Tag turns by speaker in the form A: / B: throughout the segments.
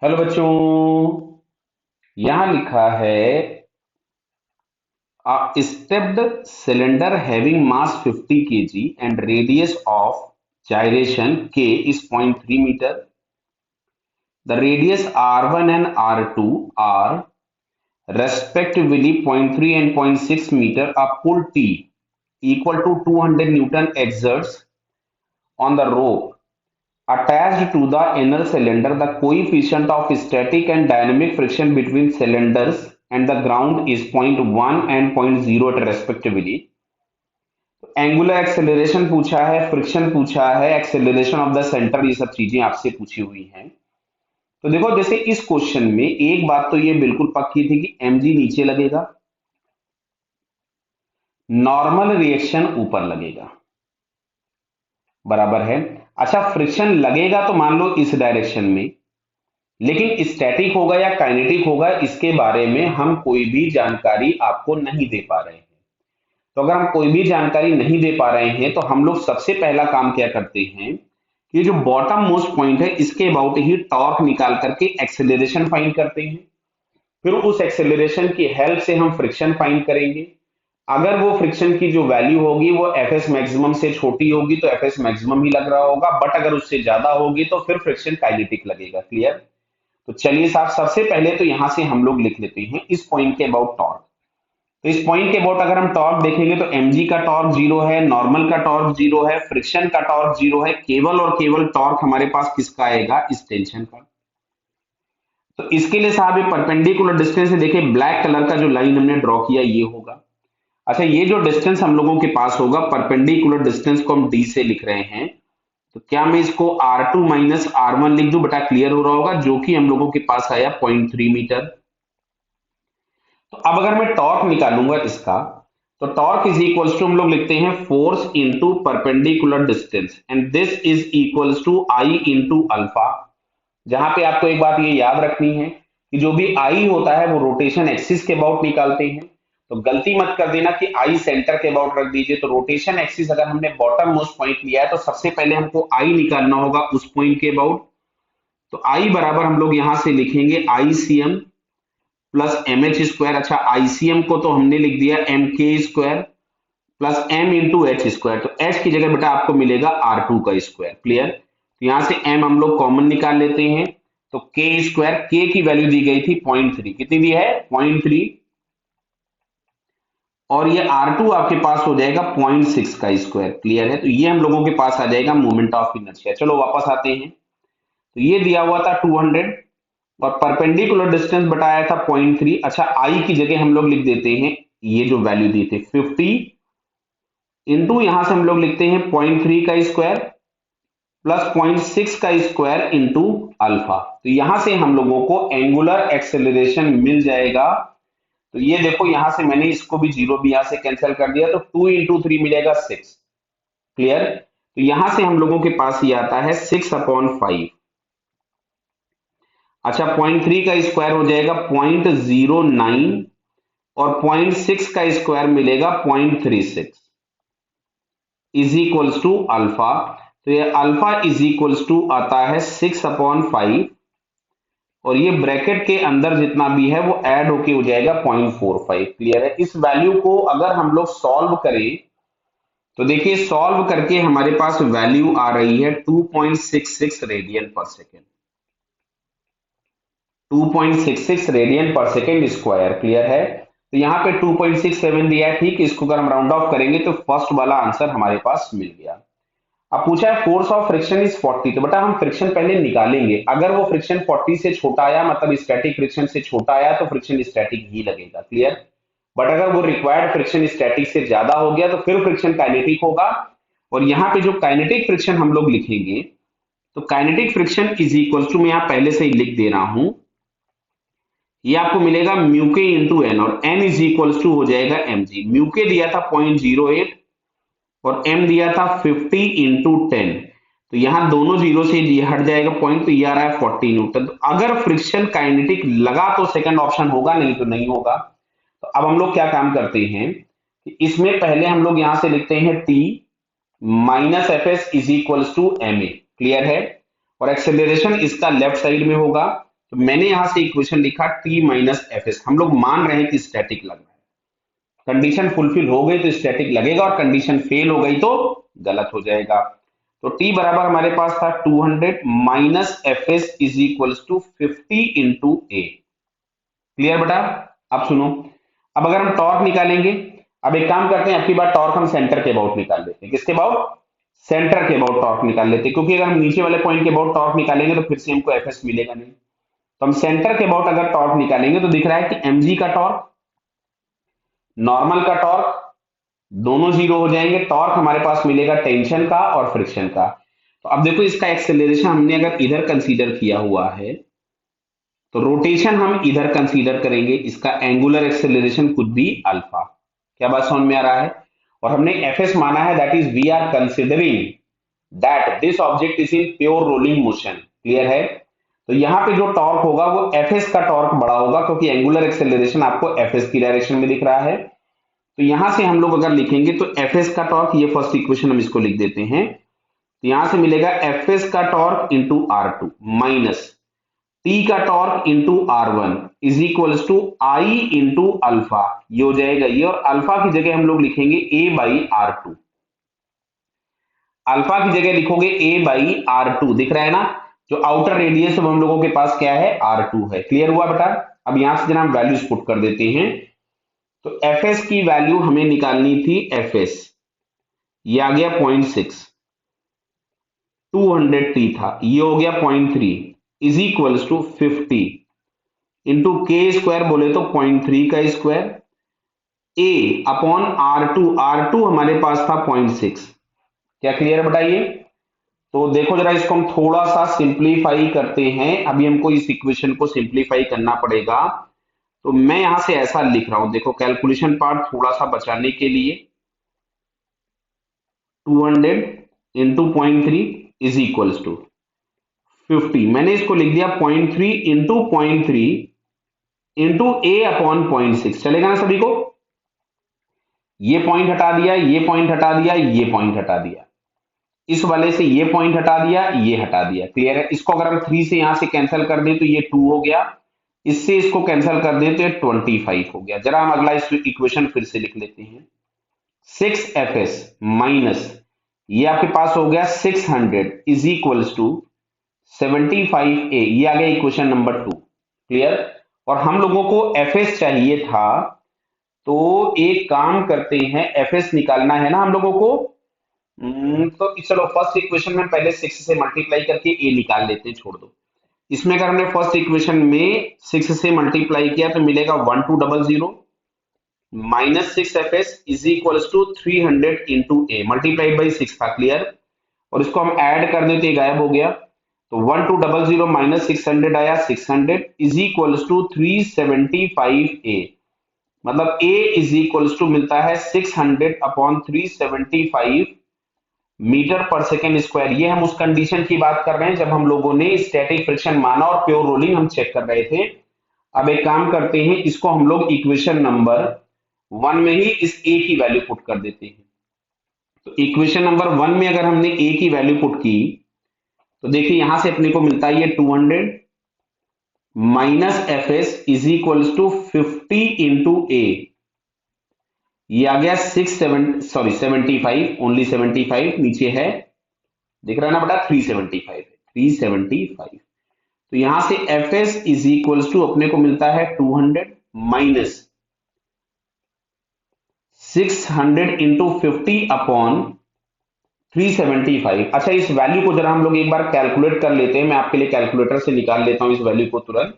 A: Hello बच्चों। यहां लिखा है a stepped cylinder having mass 50 kg and radius of gyration k is 0.3 meter. The radius r1 and r2 are respectively zero point 0.3 and zero point 0.6 meter. A pull T equal to 200 Newton exerts on the rope attached to the inner cylinder. The coefficient of static and dynamic friction between cylinders and the ground is 0.1 and zero point 0 respectively. Angular acceleration पूछा है, friction पूछा है, acceleration of the centre, ये सब चीजें आपसे पूछी हुई हैं। तो देखो, जैसे इस क्वेश्चन में एक बात तो ये बिल्कुल पक्की थी कि mg नीचे लगेगा, नॉर्मल रिएक्शन ऊपर लगेगा, बराबर है। अच्छा, फ्रिक्शन लगेगा तो मान लो इस डायरेक्शन में, लेकिन स्टैटिक होगा या काइनेटिक होगा इसके बारे में हम कोई भी जानकारी आपको नहीं दे पा रहे हैं। तो अगर हम कोई भी जानकारी नहीं दे पा रहे हैं तो हम लोग सबसे पहला काम क्या करते हैं कि जो बॉटम मोस्ट पॉइंट है इसके अबाउट ही टॉर्क निकाल करके एक्सेलरेशन फाइंड करते हैं। फिर उस एक्सेलरेशन की हेल्प से हम फ्रिक्शन फाइंड करेंगे। अगर वो फ्रिक्शन की जो वैल्यू होगी वो एफएस मैक्सिमम से छोटी होगी तो एफएस मैक्सिमम ही लग रहा होगा, बट अगर उससे ज्यादा होगी तो फिर फ्रिक्शन काइनेटिक लगेगा। क्लियर? तो चलिए साहब, सबसे पहले तो यहां से हम लोग लिख लेते हैं इस पॉइंट के अबाउट टॉर्क। तो इस पॉइंट के अबाउट अगर हम टॉर्क देखेंगे तो mg का टॉर्क जीरो है, नॉर्मल का टॉर्क जीरो है, फ्रिक्शन का टॉर्क जीरो है, केवल और केवल टॉर्क हमारे पास किसका आएगा? इस टेंशन का। तो इसके लिए साहब ये परपेंडिकुलर डिस्टेंस है, देखिए ब्लैक कलर का जो लाइन हमने ड्रॉ किया ये होगा। अच्छा, ये जो डिस्टेंस हम लोगों के पास होगा, परपेंडिकुलर डिस्टेंस को हम d से लिख रहे हैं, तो क्या मैं इसको r2 माइनस r1 लिख दूं? बेटा क्लियर हो रहा होगा, जो कि हम लोगों के पास आया 0.3 मीटर। तो अब अगर मैं टॉर्क निकालूंगा इसका, तो टॉर्क इज इक्वल्स टू हम लोग लिखते हैं force into perpendicular distance, and this is equals to I into alpha. जहां पे आपको एक बात ये याद रखनी है कि जो भी आई होता है वो रोटेशन एक्सिस के अबाउट निकालते हैं। तो गलती मत कर देना कि आई सेंटर के अबाउट रख दीजिए। तो रोटेशन एक्सिस अगर हमने बॉटम मोस्ट पॉइंट लिया है तो सबसे पहले हमको आई निकालना होगा उस पॉइंट के अबाउट। तो आई बराबर हम लोग यहां से लिखेंगे ICM plus M H square. अच्छा, आईसीएम को तो हमने लिख दिया M K square plus M into H square. तो एच की जगह बेटा आपको मिलेगा आर टू का स्क्वायर। क्लियर? तो यहां से एम हम लोग कॉमन निकाल लेते हैं, तो के स्क्वायर, के की वैल्यू दी गई थी 0.3, कितनी दी है? 0.3, और ये R2 आपके पास हो जाएगा 0.6 का स्क्वायर। क्लियर है? तो ये हम लोगों के पास आ जाएगा मोमेंट ऑफ इनर्शिया। चलो वापस आते हैं। तो ये दिया हुआ था 200 और परपेंडिकुलर डिस्टेंस बताया था 0.3। अच्छा, आई की जगह हम लोग लिख देते हैं ये जो वैल्यू दी थी 50 इंटू, यहां से हम लोग लिखते हैं 0.3 का स्क्वायर प्लस 0.6 का स्क्वायर इंटू अल्फा। तो यहां से हम लोगों को एंगुलर एक्सेलरेशन मिल जाएगा। तो ये देखो, यहां से मैंने इसको भी जीरो भी यहां से कैंसिल कर दिया, तो 2 इंटू 3 मिलेगा 6। क्लियर? तो यहां से हम लोगों के पास ये आता है 6/5। अच्छा, 0.3 का स्क्वायर हो जाएगा 0.09 और 0.6 का स्क्वायर मिलेगा 0.36 इज इक्वल्स टू अल्फा। तो ये अल्फा इज इक्वल्स टू आता है 6/5, और ये ब्रैकेट के अंदर जितना भी है वो ऐड होके हो जाएगा 0.45। क्लियर है? इस वैल्यू को अगर हम लोग सॉल्व करें तो देखिए, सॉल्व करके हमारे पास वैल्यू आ रही है 2.66 रेडियन पर सेकेंड। 2.66 रेडियन पर सेकेंड स्क्वायर। क्लियर है? तो यहाँ पे 2.67 दिया है, ठीक। इसको अगर हम राउंड ऑफ करेंगे तो फर्स्ट वाला आंसर हमारे पास मिल गया। अब पूछा है फोर्स ऑफ फ्रिक्शन इज 40। तो बेटा हम फ्रिक्शन पहले निकालेंगे। अगर वो फ्रिक्शन 40 से छोटा आया, मतलब स्टैटिक फ्रिक्शन से छोटा आया, तो फ्रिक्शन स्टैटिक ही लगेगा। क्लियर? बट अगर वो रिक्वायर्ड फ्रिक्शन स्टैटिक से ज्यादा हो गया तो फिर फ्रिक्शन काइनेटिक होगा। और यहाँ पे जो काइनेटिक फ्रिक्शन हम लोग लिखेंगे, तो kinetic friction is equal to, मैं यहाँ पहले से ही लिख दे रहा हूं, ये आपको मिलेगा म्यू के इंटू एन, और एन इज इक्वल टू हो जाएगा एम जी। म्यू के दिया था 0.08 और m दिया था 50 इंटू 10। तो यहां दोनों जीरो से ये हट जाएगा पॉइंट, तो ये आ रहा है 40 न्यूटन। तो अगर फ्रिक्शन काइनेटिक लगा तो सेकंड ऑप्शन होगा, नहीं तो नहीं होगा। तो अब हम लोग क्या काम करते हैं कि इसमें पहले हम लोग यहां से लिखते हैं t minus F S is equal to M A. Clear है? और एक्सेलरेशन इसका लेफ्ट साइड में होगा, तो मैंने यहां से इक्वेशन लिखा टी माइनस एफ एस। हम लोग मान रहे हैं कि स्टैटिक लग रहा है, कंडीशन फुलफिल हो गई तो स्टैटिक लगेगा और कंडीशन फेल हो गई तो गलत हो जाएगा। तो टी बराबर हमारे पास था 200 minus F S is equal to 50 into A. Clear बेटा? अब सुनो, अब अगर हम टॉर्क निकालेंगे, अब एक काम करते हैं, अब की बार टॉर्क हम सेंटर के अबाउट निकाल लेते हैं। किसके अबाउट? सेंटर के अबाउट टॉर्क निकाल लेते हैं, क्योंकि अगर हम नीचे वाले पॉइंट के अबाउट टॉर्क निकालेंगे तो फिर से हमको एफ एस मिलेगा नहीं। तो हम सेंटर के अबाउट अगर टॉर्क निकालेंगे तो दिख रहा है कि एमजी का टॉर्क, नॉर्मल का टॉर्क दोनों जीरो हो जाएंगे। टॉर्क हमारे पास मिलेगा टेंशन का और फ्रिक्शन का। तो अब देखो इसका एक्सेलरेशन हमने अगर इधर कंसीडर किया हुआ है तो रोटेशन हम इधर कंसीडर करेंगे, इसका एंगुलर एक्सेलरेशन कुछ भी अल्फा। क्या बात समझ में आ रहा है? और हमने एफ एस माना है, that is we are considering that this object is in pure rolling motion. Clear है? तो यहाँ पे जो टॉर्क होगा वो एफ एस का टॉर्क बड़ा होगा, क्योंकि एंगुलर एक्सेलरेशन आपको एफ एस की डायरेक्शन में दिख रहा है। तो यहां से हम लोग अगर लिखेंगे तो एफ एस का टॉर्क, ये फर्स्ट इक्वेशन हम इसको लिख देते हैं, तो यहां से मिलेगा एफ एस का torque into R two minus T का torque into R one is equal to I into alpha. ये हो जाएगा ये, और अल्फा की जगह हम लोग लिखेंगे ए बाई आर टू। अल्फा की जगह लिखोगे ए बाई आर टू, दिख रहा है ना? जो आउटर रेडियस हम लोगों के पास क्या है? आर टू है। क्लियर हुआ बेटा? अब यहां से जरा हम वैल्यूज पुट कर देते हैं। तो एफ एस की वैल्यू हमें निकालनी थी, एफ एस ये आ गया 0.6, 200 टी था, ये हो गया 0.3 is equal to 50 into K square बोले तो 0.3 का square A upon R two. R two हमारे पास था 0.6। क्या क्लियर बताइए? तो देखो जरा, इसको हम थोड़ा सा सिंप्लीफाई करते हैं। अभी हमको इस इक्वेशन को सिंप्लीफाई करना पड़ेगा, तो मैं यहां से ऐसा लिख रहा हूं, देखो कैलकुलेशन पार्ट थोड़ा सा बचाने के लिए 200 इंटू 0.3 इज इक्वल टू 50। मैंने इसको लिख दिया 0.3 इंटू 0.3 इंटू ए अपॉन 0.6। चलेगा ना सभी को? ये पॉइंट हटा दिया, ये पॉइंट हटा दिया, ये पॉइंट हटा दिया, इस वाले से ये पॉइंट हटा दिया, ये हटा दिया। क्लियर है? इसको अगर हम 3 से यहां से कैंसिल कर दें तो ये 2 हो गया, इससे इसको कैंसिल कर दें तो ये 25 हो गया। जरा हम अगला इक्वेशन फिर से लिख लेते हैं, 6 एफ एस माइनस ये आपके पास हो गया 600 इज इक्वल टू 75 ए। ये आ गया इक्वेशन नंबर 2। क्लियर? और हम लोगों को एफ एस चाहिए था, तो एक काम करते हैं, एफ एस निकालना है ना हम लोगों को। तो चलो फर्स्ट इक्वेशन में पहले 6 से मल्टीप्लाई करके ए निकाल लेते हैं, छोड़ दो। इसमें अगर हमने फर्स्ट इक्वेशन में 6 से मल्टीप्लाई किया तो मिलेगा 1200 minus 6 F S is equal to 300 into A multiplied by 6 था। क्लियर? और इसको हम ऐड कर देते, गायब हो गया। तो 1200 माइनस 600 आया 600 इज इक्वल टू 375 ए। मतलब ए इज इक्वल टू मिलता है 600 अपॉन 375 मीटर पर सेकेंड स्क्वायर। ये हम उस कंडीशन की बात कर रहे हैं जब हम लोगों ने स्टैटिक फ्रिक्शन माना और प्योर रोलिंग हम चेक कर रहे थे। अब एक काम करते हैं, इसको हम लोग इक्वेशन नंबर 1 में ही इस ए की वैल्यू पुट कर देते हैं। तो इक्वेशन नंबर 1 में अगर हमने ए की वैल्यू पुट की तो देखिए यहां से अपने को मिलता है ये 200 minus F S is equal to 50 into A. ये आ गया 75, ओनली 75 नीचे है, दिख रहा है ना बेटा? 375 है, 375। तो यहां से F S is equal to अपने को मिलता है 200 माइनस 600 इंटू 50 अपॉन 375। अच्छा, इस वैल्यू को जरा हम लोग एक बार कैलकुलेट कर लेते हैं। मैं आपके लिए कैलकुलेटर से निकाल लेता हूं इस वैल्यू को तुरंत।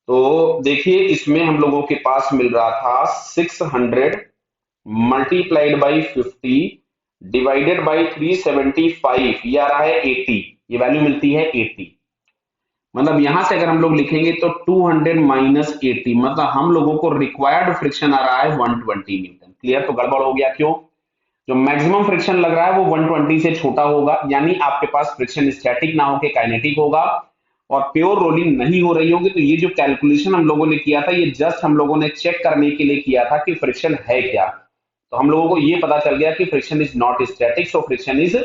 A: तो देखिए इसमें हम लोगों के पास मिल रहा था 600 मल्टीप्लाइड बाई 50 डिवाइडेड बाई 375, ये आ रहा है 80। ये वैल्यू मिलती है 80। मतलब यहां से अगर हम लोग लिखेंगे तो 200 माइनस 80, मतलब हम लोगों को रिक्वायर्ड फ्रिक्शन आ रहा है 120 न्यूटन। क्लियर? तो गड़बड़ हो गया। क्यों? जो मैक्सिमम फ्रिक्शन लग रहा है वो 120 से छोटा होगा, यानी आपके पास फ्रिक्शन स्टैटिक ना होके काइनेटिक होगा और प्योर रोलिंग नहीं हो रही होगी। तो ये जो कैलकुलेशन हम लोगों ने किया था, ये जस्ट हम लोगों ने चेक करने के लिए किया था कि फ्रिक्शन है क्या। तो हम लोगों को ये पता चल गया कि friction is not static, so friction is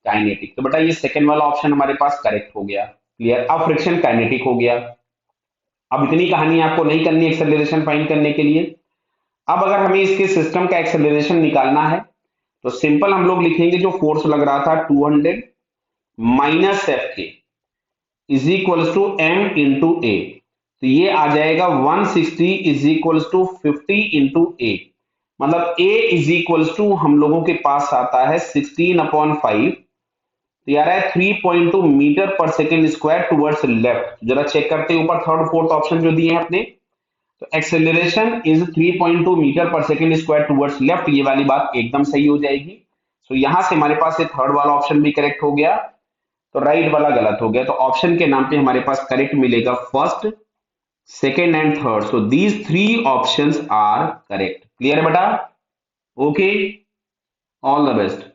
A: kinetic. तो बेटा ये सेकंड वाला ऑप्शन हमारे पास करेक्ट हो गया। क्लियर। अब फ्रिक्शन काइनेटिक हो गया। अब इतनी कहानी आपको नहीं करनी एक्सेलरेशन फाइंड करने के लिए। अब अगर हमें इसके सिस्टम का एक्सेलरेशन निकालना है तो सिंपल हम लोग लिखेंगे जो फोर्स लग रहा था 200 minus F K is equals to M into A, तो ये आ जाएगा 160 is equals to 50 into A, मतलब ए इज इक्वल्स टू हम लोगों के पास आता है 16/5, तो यार है 3.2 मीटर पर सेकेंड स्क्वायर टुवर्ड्स लेफ्ट। जरा चेक करते हैं ऊपर थर्ड फोर्थ ऑप्शन जो दिए हैं अपने, तो एक्सेलरेशन इज 3.2 मीटर पर सेकेंड स्क्वायर टुवर्ड्स लेफ्ट, ये वाली बात एकदम सही हो जाएगी। तो यहां से हमारे पास ये थर्ड वाला ऑप्शन भी करेक्ट हो गया, तो राइट वाला गलत हो गया, तो ऑप्शन के नाम पे हमारे पास करेक्ट मिलेगा first, second and third. So these three options are correct. Clear है बेटा? Okay, all the best.